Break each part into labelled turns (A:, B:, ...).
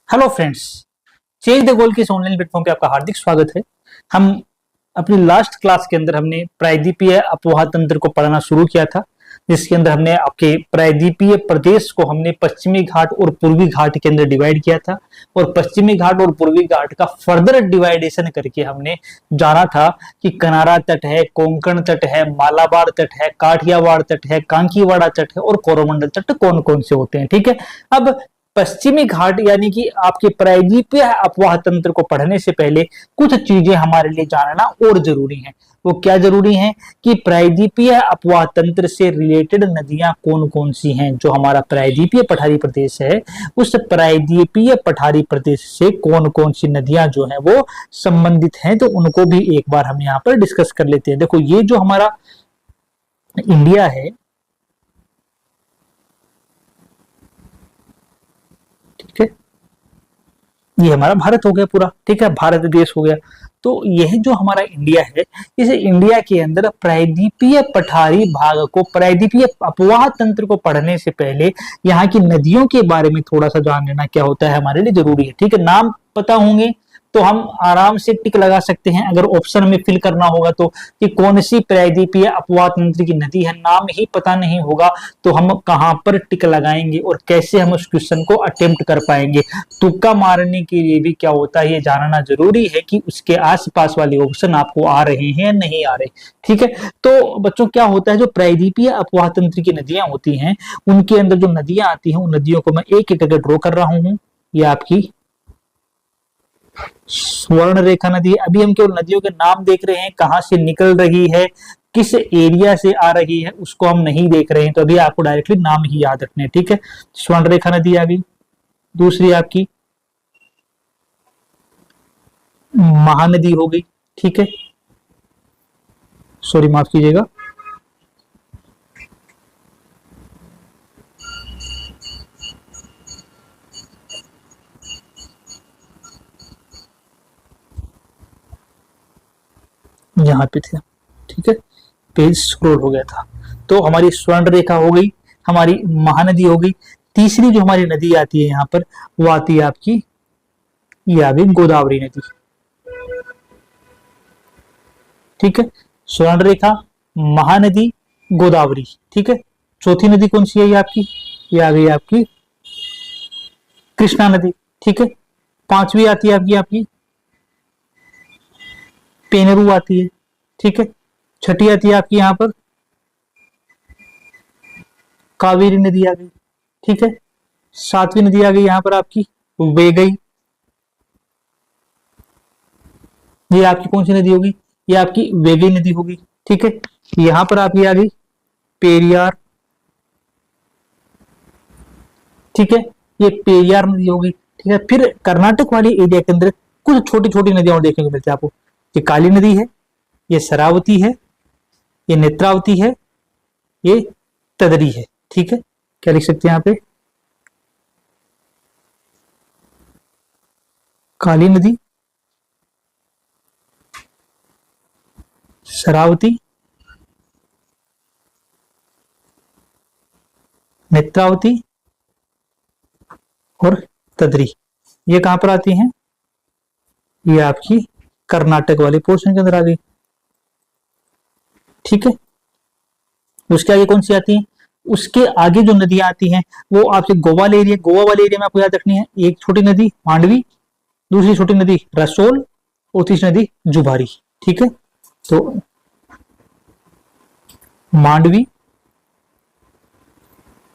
A: Hello friends, change the goal के इस online platform पे आपका हार्दिक स्वागत है। हम अपनी लास्ट क्लास के अंदर हमने प्रायद्वीपीय अपवाह तंत्र को पढ़ना शुरू किया था, जिसके अंदर हमने आपके प्रायद्वीपीय प्रदेश को हमने पश्चिमी घाट और पूर्वी घाट के अंदर डिवाइड किया था और पश्चिमी घाट और पूर्वी घाट का फर्दर डिवाइडेशन करके हमने जाना था कि कनारा तट है, कोंकण तट है, मालाबार तट है, काठियावाड़ तट है, कांकीवाड़ा तट है और कोरोमंडल तट कौन कौन से होते हैं। ठीक है, अब पश्चिमी घाट यानी कि आपके प्रायद्वीपीय अपवाह तंत्र को पढ़ने से पहले कुछ चीजें हमारे लिए जानना और जरूरी है। वो क्या जरूरी है कि प्रायद्वीपीय अपवाह तंत्र से रिलेटेड नदियां कौन कौन सी हैं। जो हमारा प्रायद्वीपीय पठारी प्रदेश है, उस प्रायद्वीपीय पठारी प्रदेश से कौन कौन सी नदियां जो है वो संबंधित हैं, तो उनको भी एक बार हम यहाँ पर डिस्कस कर लेते हैं। देखो, ये जो हमारा इंडिया है, ठीक है, ये हमारा भारत हो गया पूरा। ठीक है, भारत देश हो गया। तो यह जो हमारा इंडिया है, इस इंडिया के अंदर प्रायद्वीपीय पठारी भाग को, प्रायद्वीपीय अपवाह तंत्र को पढ़ने से पहले यहाँ की नदियों के बारे में थोड़ा सा जान लेना क्या होता है हमारे लिए जरूरी है। ठीक है, नाम पता होंगे तो हम आराम से टिक लगा सकते हैं। अगर ऑप्शन में फिल करना होगा तो कि कौन सी प्रायद्वीपीय अपवाह तंत्र की नदी है, नाम ही पता नहीं होगा तो हम कहां पर टिक लगाएंगे और कैसे हम उस क्वेश्चन को अटेम्प्ट कर पाएंगे। तुक्का मारने के लिए भी क्या होता है, ये जानना जरूरी है कि उसके आसपास वाले ऑप्शन आपको आ रहे हैं या नहीं आ रहे। ठीक है, तो बच्चों क्या होता है, जो प्रायद्वीपीय अपवाह तंत्र की नदियां होती हैं, उनके अंदर जो नदियां आती हैं, उन नदियों को मैं एक एक करके ड्रॉ कर रहा हूं। ये आपकी स्वर्ण रेखा नदी है। अभी हम केवल नदियों के नाम देख रहे हैं, कहां से निकल रही है, किस एरिया से आ रही है, उसको हम नहीं देख रहे हैं। तो अभी आपको डायरेक्टली नाम ही याद रखने हैं। ठीक है, स्वर्ण रेखा नदी आ गई। दूसरी आपकी महानदी हो गई। ठीक है, सॉरी माफ कीजिएगा, यहाँ पे थे। ठीक है, पेज स्क्रॉल हो गया था। तो हमारी स्वर्ण रेखा हो गई, हमारी महानदी हो गई। तीसरी जो हमारी नदी आती है यहाँ पर, वो आती है आपकी, ये आ गई गोदावरी नदी। ठीक है, स्वर्ण रेखा, महानदी, गोदावरी। ठीक है, चौथी नदी कौन सी है ये आपकी, ये आ गई आपकी कृष्णा नदी। ठीक है, पांचवी आती है आपकी आपकी पेनरू आती है। ठीक है, छठी आती है आपकी यहाँ पर कावेरी नदी आ गई। ठीक है, सातवीं नदी आ गई यहाँ पर आपकी वेगई। ये आपकी कौन सी नदी होगी, ये आपकी वेगई नदी होगी। ठीक है, यहाँ पर आपकी आ गई पेरियार। ठीक है, ये पेरियार नदी होगी। ठीक है, फिर कर्नाटक वाले एरिया के अंदर कुछ छोटी छोटी नदियां और देखने को मिलती है आपको। ये काली नदी है, ये शरावती है, ये नेत्रावती है, ये तदरी है। ठीक है, क्या लिख सकते हैं यहाँ पे, काली नदी, शरावती, नेत्रावती और तदरी। ये कहां पर आती हैं, ये आपकी कर्नाटक वाले पोर्शन के अंदर आ गई। ठीक है, उसके आगे कौन सी आती है, उसके आगे जो नदियां आती हैं वो आपसे गोवा वाले एरिया में आपको याद रखनी है। एक छोटी नदी मांडवी, दूसरी छोटी नदी रसोल और तीसरी नदी जुबारी। ठीक है, तो मांडवी,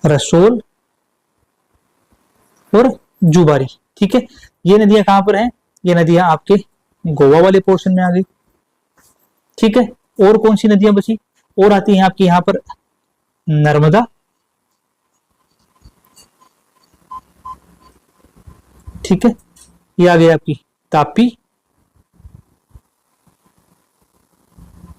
A: रसोल और जुबारी। ठीक है, ये नदियां कहां पर हैं, ये नदियां आपके गोवा वाले पोर्शन में आ गई। ठीक है, और कौन सी नदियां बची, और आती हैं आपकी यहां पर नर्मदा। ठीक है, ये आ गई आपकी तापी।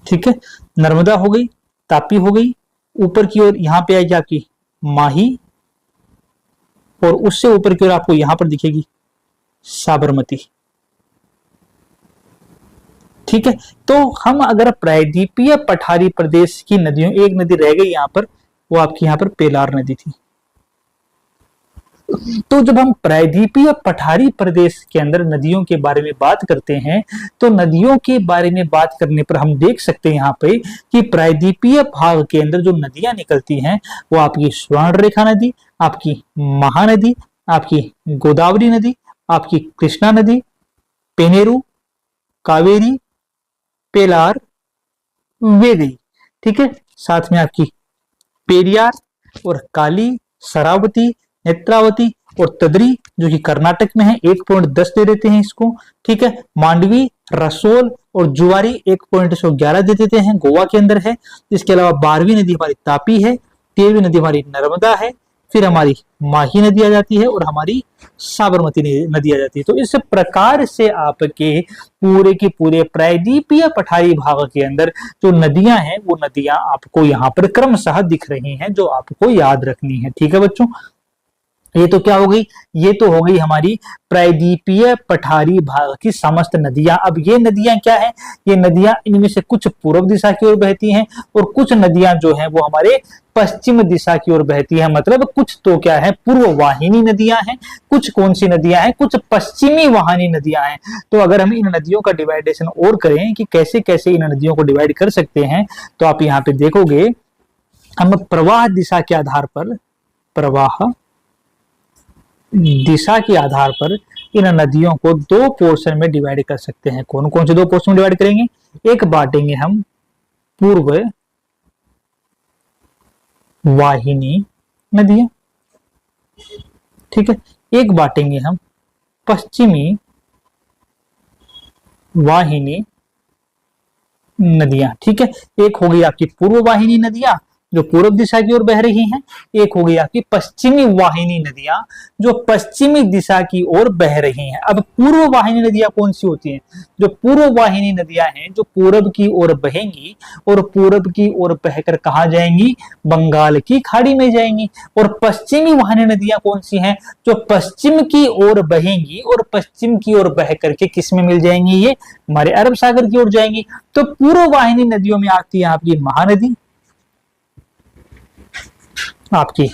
A: ठीक है, नर्मदा हो गई, तापी हो गई, ऊपर की ओर यहां पे आएगी आपकी माही, और उससे ऊपर की ओर आपको यहां पर दिखेगी साबरमती। ठीक है, तो हम अगर प्रायद्वीपीय पठारी प्रदेश की नदियों, एक नदी रह गई यहां पर, वो आपकी यहां पर पेलार नदी थी। तो जब हम प्रायद्वीपीय पठारी प्रदेश के अंदर नदियों के बारे में बात करते हैं, तो नदियों के बारे में बात करने पर हम देख सकते हैं यहाँ पे कि प्रायद्वीपीय भाग के अंदर जो नदियां निकलती हैं वो आपकी स्वर्ण रेखा नदी, आपकी महानदी, आपकी गोदावरी नदी, आपकी कृष्णा नदी, पेनेरू, कावेरी, पेलार, वेगई, ठीक है। साथ में आपकी पेरियार और काली, शरावती, नेत्रावती और तदरी जो कि कर्नाटक में है 1.10 दे देते हैं इसको, ठीक है। मांडवी, रसोल और जुआरी 1.11 दे देते हैं, गोवा के अंदर है। इसके अलावा 12वीं नदी हमारी तापी है, 13वीं नदी हमारी नर्मदा है, फिर हमारी माही नदी आ जाती है और हमारी साबरमती नदी आ जाती है। तो इस प्रकार से आपके पूरे के पूरे प्रायद्वीपीय पठारी भाग के अंदर जो नदियां हैं वो नदियां आपको यहाँ पर क्रमशः दिख रही हैं, जो आपको याद रखनी है, ठीक है बच्चों। ये तो क्या हो गई, ये तो हो गई हमारी प्रायद्वीपीय पठारी भाग की समस्त नदियां। अब ये नदियां क्या है, ये नदियां इनमें से कुछ पूर्व दिशा की ओर बहती हैं और कुछ नदियां जो हैं वो हमारे पश्चिम दिशा की ओर बहती है। मतलब कुछ तो क्या है, पूर्व वाहिनी नदियां हैं, कुछ कौन सी नदियां हैं, कुछ पश्चिमी वाहिनी नदियां हैं। तो अगर हम इन नदियों का डिवाइडेशन और करें कि कैसे कैसे इन नदियों को डिवाइड कर सकते हैं, तो आप यहाँ पे देखोगे हम प्रवाह दिशा के आधार पर, प्रवाह दिशा के आधार पर इन नदियों को दो पोर्शन में डिवाइड कर सकते हैं। कौन कौन से दो पोर्शन में डिवाइड करेंगे, एक बांटेंगे हम पूर्व वाहिनी नदियां, ठीक है, एक बांटेंगे हम पश्चिमी वाहिनी नदियां, ठीक है। एक हो गई आपकी पूर्व वाहिनी नदियां जो पूर्व दिशा की ओर बह रही हैं, एक हो गई आपकी पश्चिमी वाहिनी नदियां जो पश्चिमी दिशा की ओर बह रही हैं। अब पूर्व वाहिनी नदियां कौन सी होती हैं, जो पूर्व वाहिनी नदियां हैं जो पूरब की ओर बहेंगी और पूरब की ओर बहकर कहां जाएंगी, बंगाल की खाड़ी में जाएंगी। और पश्चिमी वाहिनी नदियां कौन सी हैं, जो पश्चिम की ओर बहेंगी और पश्चिम की ओर बह करके किस में मिल जाएंगी, ये हमारे अरब सागर की ओर जाएंगी। तो पूर्व वाहिनी नदियों में आती है आपकी महानदी, आपकी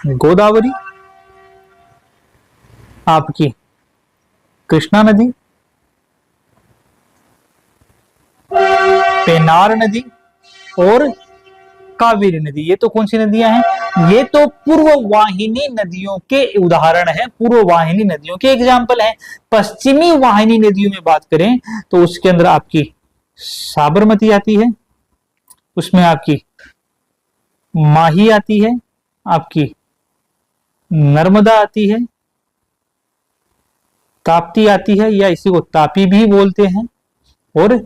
A: गोदावरी, आपकी कृष्णा नदी, पेनार नदी और कावेरी नदी। ये तो कौन सी नदियां हैं, ये तो पूर्व वाहिनी नदियों के उदाहरण हैं, पूर्व वाहिनी नदियों के एग्जाम्पल हैं। पश्चिमी वाहिनी नदियों में बात करें तो उसके अंदर आपकी साबरमती आती है, उसमें आपकी माही आती है, आपकी नर्मदा आती है, ताप्ती आती है या इसी को तापी भी बोलते हैं, और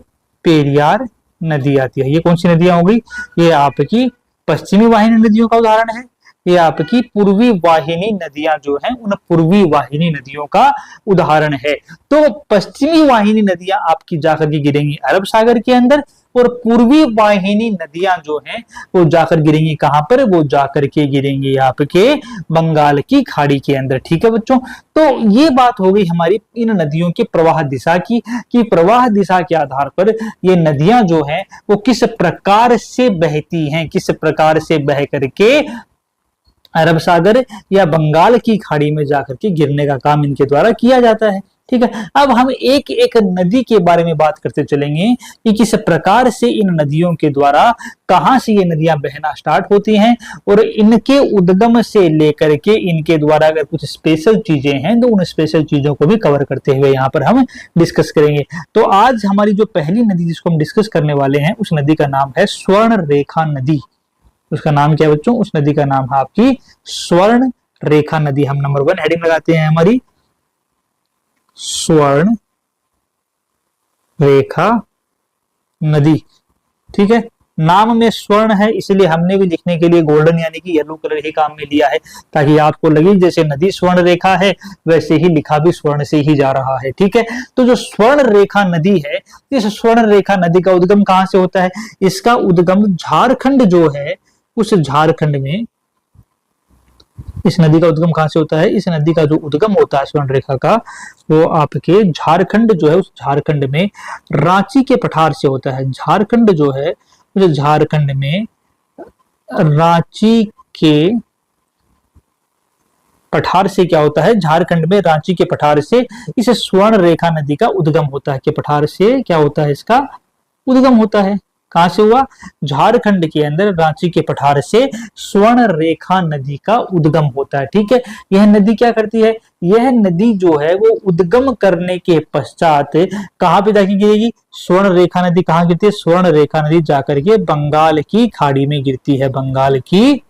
A: पेरियार नदी आती है। ये कौन सी नदियां हो गई, ये आपकी पश्चिमी वाहिनी नदियों का उदाहरण है। ये आपकी पूर्वी वाहिनी नदियां जो हैं उन पूर्वी वाहिनी नदियों का उदाहरण है। तो पश्चिमी वाहिनी नदियां आपकी जाकर के गिरेंगी अरब सागर के अंदर और पूर्वी वाहिनी नदियां जो हैं वो जाकर गिरेंगी कहां पर, वो जाकर के गिरेंगी आपके बंगाल की खाड़ी के अंदर, ठीक है बच्चों। तो ये बात हो गई हमारी इन नदियों की प्रवाह दिशा की, कि प्रवाह दिशा के आधार पर ये नदियां जो हैं वो किस प्रकार से बहती हैं, किस प्रकार से बह करके अरब सागर या बंगाल की खाड़ी में जाकर के गिरने का काम इनके द्वारा किया जाता है, ठीक है। अब हम एक एक नदी के बारे में बात करते चलेंगे कि किस प्रकार से इन नदियों के द्वारा कहां से ये नदियां बहना स्टार्ट होती हैं और इनके उद्गम से लेकर के इनके द्वारा अगर कुछ स्पेशल चीजें हैं तो उन स्पेशल चीजों को भी कवर करते हुए यहाँ पर हम डिस्कस करेंगे। तो आज हमारी जो पहली नदी जिसको हम डिस्कस करने वाले हैं उस नदी का नाम है स्वर्ण रेखा नदी। उसका नाम क्या है बच्चों, उस नदी का नाम है आपकी स्वर्ण रेखा नदी। हम नंबर 1 हेडिंग लगाते हैं हमारी स्वर्ण रेखा नदी, ठीक है। नाम में स्वर्ण है इसलिए हमने भी लिखने के लिए गोल्डन यानी कि येलो कलर ही काम में लिया है, ताकि आपको लगे जैसे नदी स्वर्ण रेखा है वैसे ही लिखा भी स्वर्ण से ही जा रहा है, ठीक है। तो जो स्वर्ण रेखा नदी है, इस स्वर्ण रेखा नदी का उद्गम कहां से होता है, इसका उद्गम झारखंड जो है उस झारखंड में, इस नदी का उद्गम कहां से होता है, इस नदी का जो उद्गम होता है स्वर्ण रेखा का वो आपके झारखंड जो है उस झारखंड में रांची के पठार से होता है। झारखंड जो है उस झारखंड में रांची के पठार से क्या होता है, झारखंड में रांची के पठार से इस स्वर्ण रेखा नदी का उद्गम होता है। कि पठार से क्या होता है, इसका उद्गम होता है। कहां से हुआ, झारखंड के अंदर रांची के पठार से स्वर्ण रेखा नदी का उद्गम होता है। ठीक है, यह नदी क्या करती है, यह नदी जो है वो उद्गम करने के पश्चात कहां पे जाके गिरेगी, स्वर्ण रेखा नदी कहां गिरती है, स्वर्ण रेखा नदी जाकर के बंगाल की खाड़ी में गिरती है, बंगाल की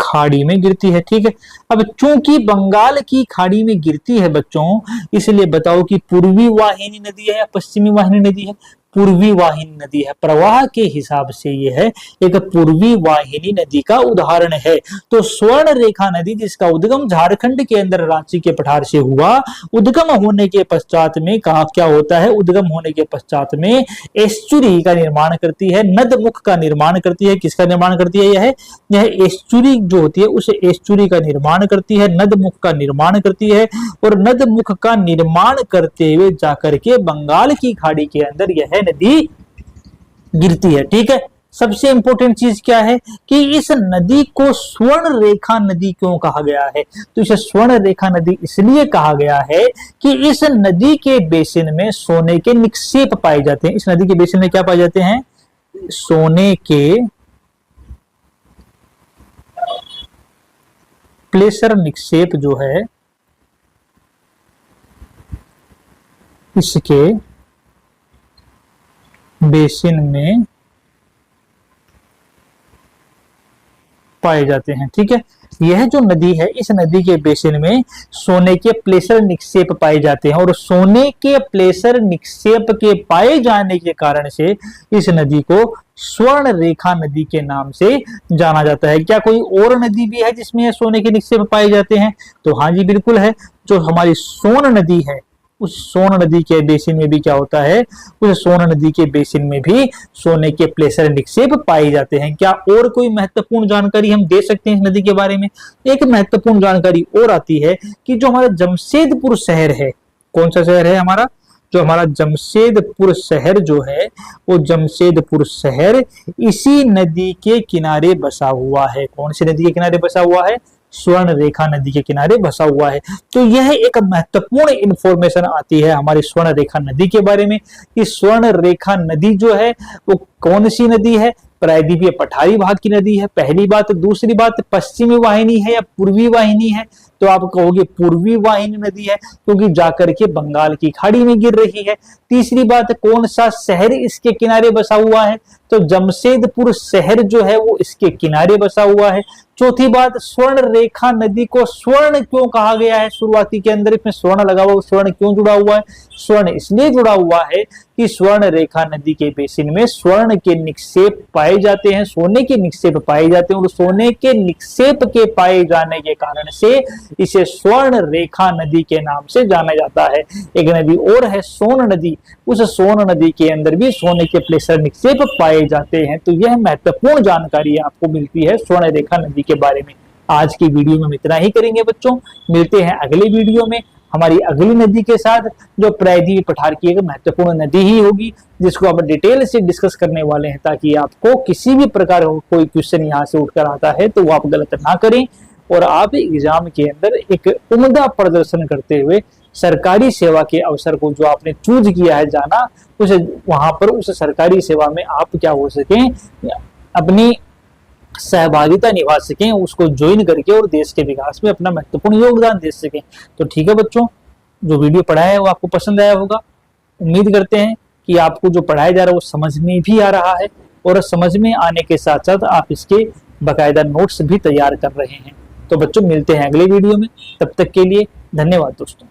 A: खाड़ी में गिरती है। ठीक है, अब चूंकि बंगाल की खाड़ी में गिरती है बच्चों, इसलिए बताओ कि पूर्वी वाहिनी नदी है या पश्चिमी वाहिनी नदी है, पूर्वी वाहिनी नदी है। प्रवाह के हिसाब से यह है एक पूर्वी वाहिनी नदी का उदाहरण है। तो स्वर्ण रेखा नदी जिसका उद्गम झारखंड के अंदर रांची के पठार से हुआ, उद्गम होने के पश्चात में कहा क्या होता है, उद्गम होने के पश्चात में एस्चुरी का निर्माण करती है, नदमुख का निर्माण करती है। किसका निर्माण करती है, यह एस्चुरी जो होती है उस एस्चुरी का निर्माण करती है, नदमुख का निर्माण करती है, और नदमुख का निर्माण करते हुए जाकर के बंगाल की खाड़ी के अंदर यह नदी गिरती है। ठीक है, सबसे इंपॉर्टेंट चीज क्या है कि इस नदी को स्वर्ण रेखा नदी क्यों कहा गया है, तो इसे स्वर्ण रेखा नदी इसलिए कहा गया है कि इस नदी के बेसिन में सोने के निक्षेप पाए जाते हैं। इस नदी के बेसिन में क्या पाए जाते हैं, सोने के प्लेसर निक्षेप जो है इसके बेसिन में पाए जाते हैं। ठीक है, यह जो नदी है इस नदी के बेसिन में सोने के प्लेसर निक्षेप पाए जाते हैं, और सोने के प्लेसर निक्षेप के पाए जाने के कारण से इस नदी को स्वर्ण रेखा नदी के नाम से जाना जाता है। क्या कोई और नदी भी है जिसमें सोने के निक्षेप पाए जाते हैं, तो हाँ जी बिल्कुल है। जो हमारी सोन नदी है उस सोन नदी के बेसिन में भी क्या होता है, उस सोन नदी के बेसिन में भी सोने के प्लेसर निक्षेप पाए जाते हैं। क्या और कोई महत्वपूर्ण जानकारी हम दे सकते हैं इस नदी के बारे में, एक महत्वपूर्ण जानकारी और आती है कि जो हमारा जमशेदपुर शहर है, कौन सा शहर है हमारा, जो हमारा जमशेदपुर शहर जो है वो जमशेदपुर शहर इसी नदी के किनारे बसा हुआ है। कौन सी नदी के किनारे बसा हुआ है, स्वर्ण रेखा नदी के किनारे बसा हुआ है। तो यह एक महत्वपूर्ण इंफॉर्मेशन आती है हमारी स्वर्ण रेखा नदी के बारे में कि स्वर्ण रेखा नदी जो है वो कौन सी नदी है, प्रायद्वीपीय पठारी भाग की नदी है, पहली बात। दूसरी बात, पश्चिमी वाहिनी है या पूर्वी वाहिनी है, तो आप कहोगे पूर्वी वाहिनी नदी है क्योंकि जाकर के बंगाल की खाड़ी में गिर रही है। तीसरी बात, कौन सा शहर इसके किनारे बसा हुआ है, तो जमशेदपुर शहर जो है वो इसके किनारे बसा हुआ है। चौथी बात, स्वर्ण रेखा नदी को स्वर्ण क्यों कहा गया है, शुरुआती के अंदर इसमें स्वर्ण लगा हुआ, स्वर्ण क्यों जुड़ा हुआ है, स्वर्ण इसलिए जुड़ा हुआ है कि स्वर्ण रेखा नदी के बेसिन में स्वर्ण के निक्षेप पाए जाते हैं, सोने के निक्षेप पाए जाते हैं, और सोने के निक्षेप के पाए जाने के कारण से इसे स्वर्ण रेखा नदी के नाम से जाना जाता है। एक नदी और है सोन नदी, उस सोन नदी के अंदर भी सोने के प्लेसर निक्षेप पाए जाते हैं। तो यह महत्वपूर्ण जानकारी आपको मिलती है स्वर्ण रेखा नदी के बारे में। आज की वीडियो में हम इतना ही करेंगे बच्चों, मिलते हैं अगले वीडियो में हमारी अगली नदी के साथ, जो प्रायद्वीपीय पठार की एक महत्वपूर्ण नदी ही होगी जिसको हम डिटेल से डिस्कस करने वाले हैं, ताकि आपको किसी भी प्रकार का कोई क्वेश्चन यहाँ से उठकर आता है तो वो आप गलत ना करें और आप एग्जाम के अंदर एक उम्दा प्रदर्शन करते हुए सरकारी सेवा के अवसर को जो आपने चूज किया है जाना, उसे वहां पर उस सरकारी सेवा में आप क्या हो सकें, अपनी सहभागिता निभा सकें, उसको ज्वाइन करके और देश के विकास में अपना महत्वपूर्ण योगदान दे सकें। तो ठीक है बच्चों, जो वीडियो पढ़ाया है वो आपको पसंद आया होगा। उम्मीद करते हैं कि आपको जो पढ़ाया जा रहा है वो समझ में भी आ रहा है, और समझ में आने के साथ साथ आप इसके बाकायदा नोट्स भी तैयार कर रहे हैं। तो बच्चों मिलते हैं अगले वीडियो में, तब तक के लिए धन्यवाद दोस्तों।